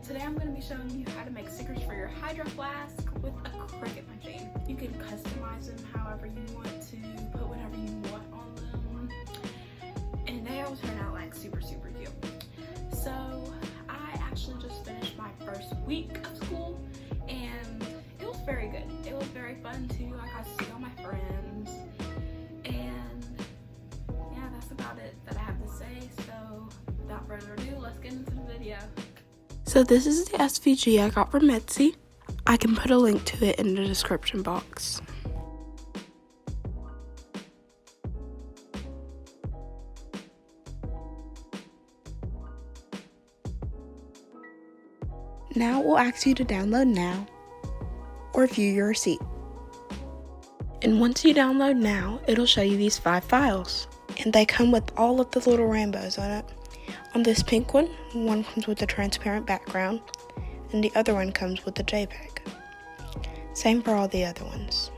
Today I'm going to be showing you how to make stickers for your Hydro Flask with a Cricut machine. You can customize them however you want to, put whatever you want on them, and they all turn out like super cute. So I actually just finished my first week of school and it was very good. It was very fun too. I got to see all my friends, and yeah, that's about it that I have to say. So without further ado, let's get into the video. So this is the SVG I got from Etsy. I can put a link to it in the description box. Now it will ask you to download now or view your receipt. And once you download now, it'll show you these 5 files. And they come with all of the little rainbows on it. On this pink one comes with a transparent background, and the other one comes with a JPEG. Same for all the other ones.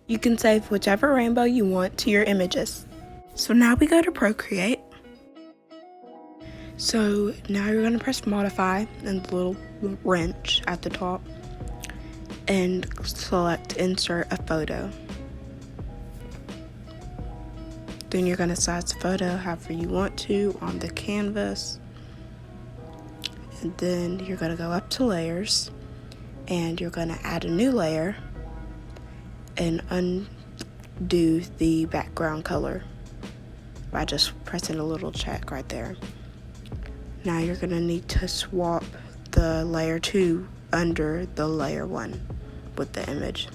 You can save whichever rainbow you want to your images. So now we go to Procreate. So now you're going to press modify and the little wrench at the top and select insert a photo. Then you're going to size the photo however you want to on the canvas. And then you're going to go up to layers and you're going to add a new layer and undo the background color by just pressing a little check right there. Now you're going to need to swap the layer 2 under the layer 1 with the image.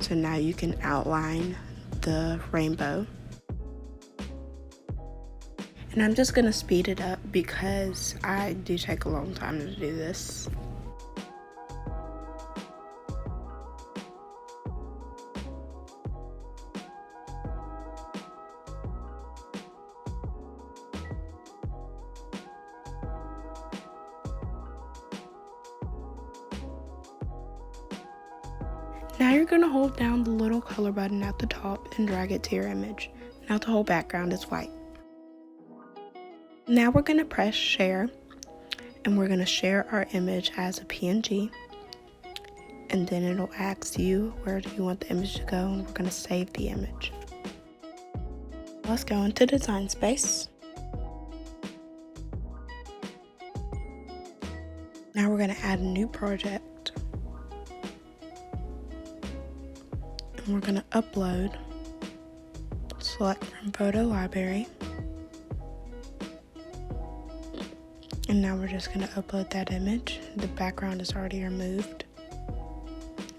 So now you can outline the rainbow. And I'm just going to speed it up because I do take a long time to do this. Now you're going to hold down the little color button at the top and drag it to your image. Now the whole background is white. Now we're going to press share, and we're going to share our image as a PNG, and then it'll ask you where do you want the image to go, and we're going to save the image. Let's go into Design Space. Now we're going to add a new project. And we're going to upload, select from photo library, and now we're just going to upload that image. The background is already removed.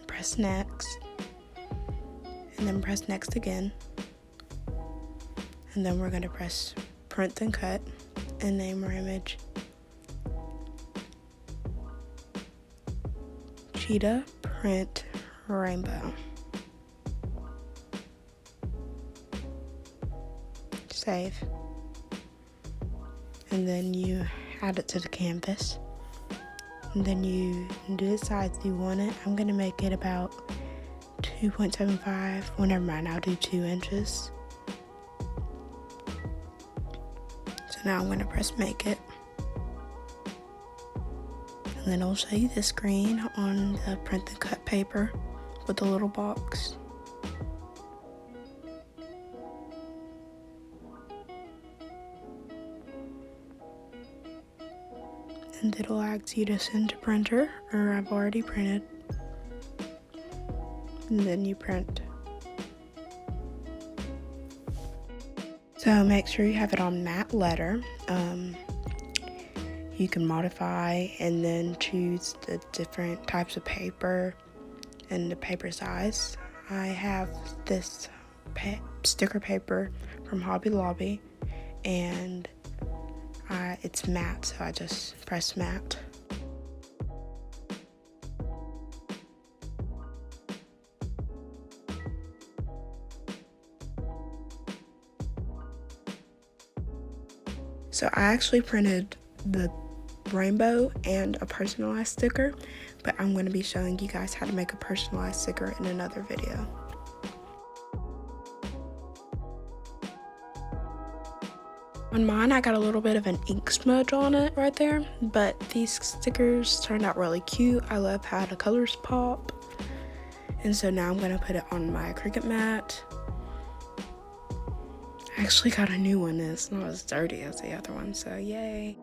Press next, and then press next again, and then we're going to press print and cut and name our image Cheetah Print Rainbow. Save, and then you add it to the canvas, and then you do the size you want it. I'm going to make it about 2.75, well never mind, I'll do 2 inches. So now I'm going to press make it, and then it'll show you the screen on the print and cut paper with the little box. And it'll ask you to send to printer, or I've already printed, and then you print. So make sure you have it on matte letter. You can modify and then choose the different types of paper and the paper size. I have this sticker paper from Hobby Lobby, and it's matte, so I just press matte. So I actually printed the rainbow and a personalized sticker, but I'm going to be showing you guys how to make a personalized sticker in another video. On mine, I got a little bit of an ink smudge on it right there, but these stickers turned out really cute. I love how the colors pop. And so now I'm gonna put it on my Cricut mat. I actually got a new one. It's not as dirty as the other one, so yay.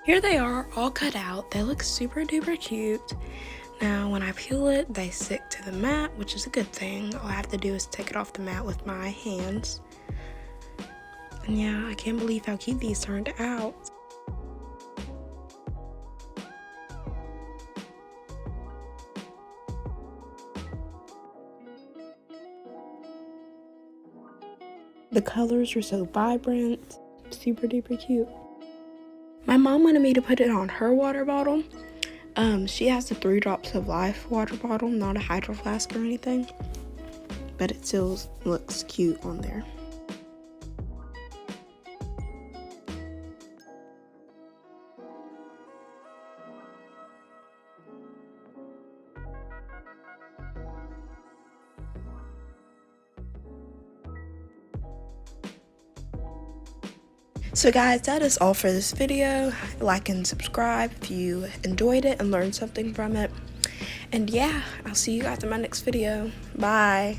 Here they are, all cut out. They look super duper cute. Now, when I peel it, they stick to the mat, which is a good thing. All I have to do is take it off the mat with my hands. And yeah, I can't believe how cute these turned out. The colors are so vibrant, super duper cute. My mom wanted me to put it on her water bottle. She has the 3 Drops of Life water bottle, not a hydro flask or anything, but it still looks cute on there. So guys, that is all for this video. Like and subscribe if you enjoyed it and learned something from it. And yeah, I'll see you guys in my next video. Bye.